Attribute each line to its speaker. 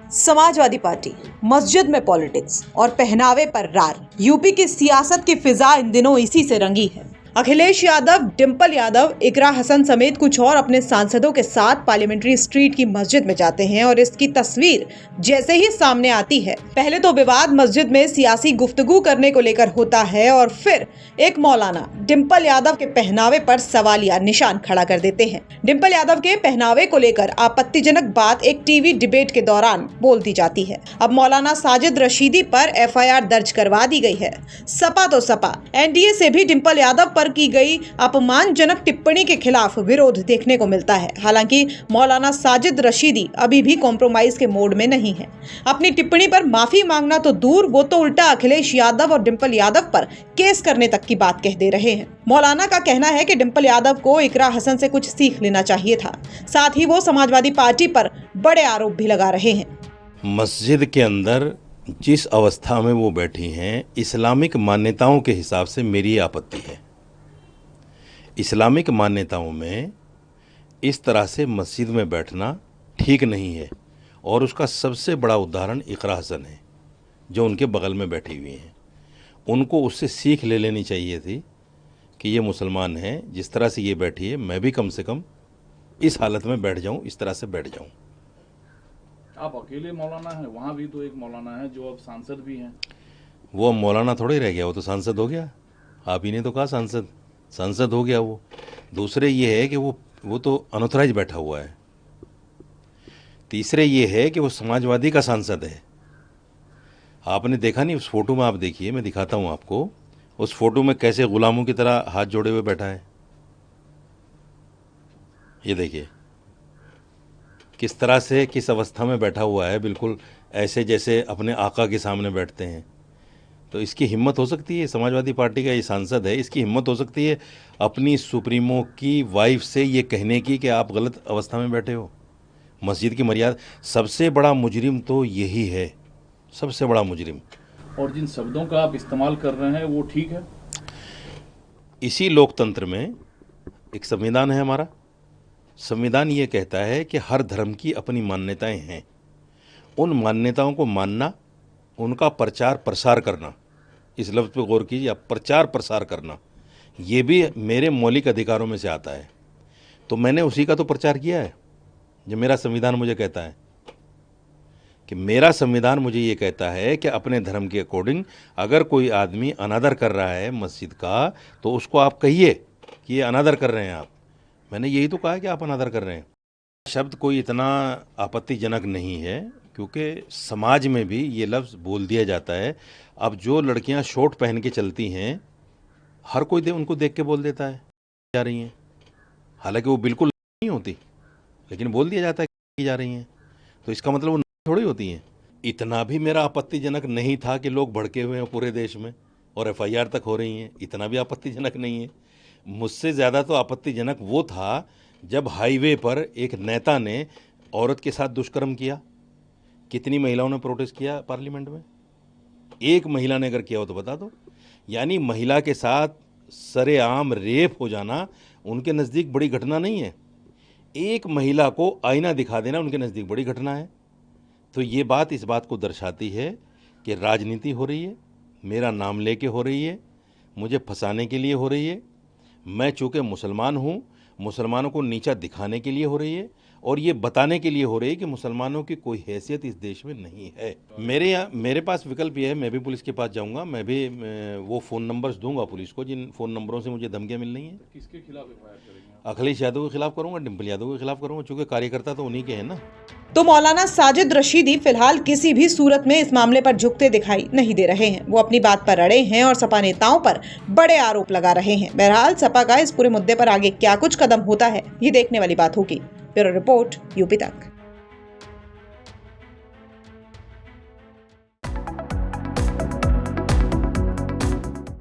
Speaker 1: Samajwadi party, मस्जिद में politics और पहनावे पर रार। यूपी की सियासत की फिजा इन दिनों इसी से रंगी है। अखिलेश यादव, डिंपल यादव, इकरा हसन समेत कुछ और अपने सांसदों के साथ पार्लियामेंट्री स्ट्रीट की मस्जिद में जाते हैं और इसकी तस्वीर जैसे ही सामने आती है, पहले तो विवाद मस्जिद में सियासी गुफ्तगू करने को लेकर होता है और फिर एक मौलाना डिंपल यादव के पहनावे पर सवालिया निशान खड़ा कर देते हैं। डिंपल यादव के पहनावे को लेकर आपत्तिजनक बात एक टीवी डिबेट के दौरान बोल दी जाती है। अब मौलाना साजिद रशीदी पर एफआईआर दर्ज करवा दी गई है। सपा तो सपा, एनडीए से भी डिंपल यादव पर की गई अपमानजनक टिप्पणी के खिलाफ विरोध देखने को मिलता है। हालांकि मौलाना साजिद रशीदी अभी भी कॉम्प्रोमाइज के मोड में नहीं है। अपनी टिप्पणी पर माफी मांगना तो दूर, वो तो उल्टा अखिलेश यादव और डिंपल यादव पर केस करने तक की बात कह दे रहे हैं। मौलाना का कहना है कि डिंपल यादव को इकरा हसन से कुछ सीख लेना चाहिए था। साथ ही वो समाजवादी पार्टी पर बड़े आरोप भी लगा रहे हैं।
Speaker 2: मस्जिद के अंदर जिस अवस्था में वो बैठी हैं, इस्लामिक मान्यताओं के हिसाब से मेरी आपत्ति है। इस्लामिक मान्यताओं में इस तरह से मस्जिद में बैठना ठीक नहीं है और उसका सबसे बड़ा उदाहरण इकरा हसन है, जो उनके बगल में बैठी हुई हैं। उनको उससे सीख ले लेनी चाहिए थी कि ये मुसलमान हैं, जिस तरह से ये बैठी है मैं भी कम से कम इस हालत में बैठ जाऊं, इस तरह से बैठ जाऊं।
Speaker 3: आप अकेले मौलाना हैं, वहाँ भी तो एक मौलाना है जो अब सांसद भी हैं।
Speaker 2: वो मौलाना थोड़े रह गया, वो तो सांसद हो गया। आप ही ने तो कहा सांसद हो गया वो। दूसरे ये है कि वो तो अनऑथराइज बैठा हुआ है। तीसरे ये है कि वो समाजवादी का सांसद है। आपने देखा नहीं उस फोटो में? आप देखिए, मैं दिखाता हूँ आपको। उस फोटो में कैसे गुलामों की तरह हाथ जोड़े हुए बैठा है। ये देखिए किस तरह से, किस अवस्था में बैठा हुआ है, बिल्कुल ऐसे जैसे अपने आका के सामने बैठते हैं। तो इसकी हिम्मत हो सकती है, समाजवादी पार्टी का ये सांसद है, इसकी हिम्मत हो सकती है अपनी सुप्रीमो की वाइफ से ये कहने की कि आप गलत अवस्था में बैठे हो। मस्जिद की मर्यादा, सबसे बड़ा मुजरिम तो यही है, सबसे बड़ा मुजरिम।
Speaker 3: और जिन शब्दों का आप इस्तेमाल कर रहे हैं वो ठीक है?
Speaker 2: इसी लोकतंत्र में एक संविधान है हमारा। संविधान ये कहता है कि हर धर्म की अपनी मान्यताएं हैं। उन मान्यताओं को मानना, उनका प्रचार प्रसार करना, इस लफ्ज़ पे गौर कीजिए, प्रचार प्रसार करना, ये भी मेरे मौलिक अधिकारों में से आता है। तो मैंने उसी का तो प्रचार किया है जो मेरा संविधान मुझे कहता है। कि मेरा संविधान मुझे ये कहता है कि अपने धर्म के अकॉर्डिंग अगर कोई आदमी अनादर कर रहा है मस्जिद का, तो उसको आप कहिए कि ये अनादर कर रहे हैं आप। मैंने यही तो कहा कि आप अनादर कर रहे हैं। शब्द कोई इतना आपत्तिजनक नहीं है, क्योंकि समाज में भी ये लफ्ज़ बोल दिया जाता है। अब जो लड़कियां शॉर्ट पहन के चलती हैं, हर कोई उनको देख के बोल देता है जा रही हैं, हालांकि वो बिल्कुल नहीं होती, लेकिन बोल दिया जाता है कि जा रही हैं। तो इसका मतलब वो थोड़ी होती हैं। इतना भी मेरा आपत्तिजनक नहीं था कि लोग भड़के हुए हैं पूरे देश में और एफआईआर तक हो रही हैं, इतना भी आपत्तिजनक नहीं है। मुझसे ज़्यादा तो आपत्तिजनक वो था जब हाईवे पर एक नेता ने औरत के साथ दुष्कर्म किया। कितनी महिलाओं ने प्रोटेस्ट किया पार्लियामेंट में? एक महिला ने अगर किया हो तो बता दो। यानी महिला के साथ सरेआम रेप हो जाना उनके नज़दीक बड़ी घटना नहीं है। एक महिला को आईना दिखा देना उनके नज़दीक बड़ी घटना है। तो ये बात इस बात को दर्शाती है कि राजनीति हो रही है, मेरा नाम लेके हो रही है, मुझे फंसाने के लिए हो रही है। मैं चूँकि मुसलमान हूँ, मुसलमानों को नीचा दिखाने के लिए हो रही है और ये बताने के लिए हो रही है कि मुसलमानों की कोई हैसियत इस देश में नहीं है। मेरे पास विकल्प ये है, मैं भी पुलिस के पास जाऊंगा, मैं भी वो फ़ोन नंबर्स दूंगा पुलिस को जिन फ़ोन नंबरों से मुझे धमकियां मिल रही हैं।
Speaker 3: किसके खिलाफ एफआईआर करेंगे?
Speaker 2: अखिलेश यादव के खिलाफ करूँगा, डिंपल यादव के खिलाफ करूँगा, चूँकि कार्यकर्ता तो उन्हीं के हैं ना।
Speaker 1: तो मौलाना साजिद रशीदी फिलहाल किसी भी सूरत में इस मामले पर झुकते दिखाई नहीं दे रहे हैं। वो अपनी बात पर अड़े हैं और सपा नेताओं पर बड़े आरोप लगा रहे हैं। बहरहाल सपा का इस पूरे मुद्दे पर आगे क्या कुछ कदम होता है, ये देखने वाली बात होगी। ब्यूरो रिपोर्ट, यूपी तक।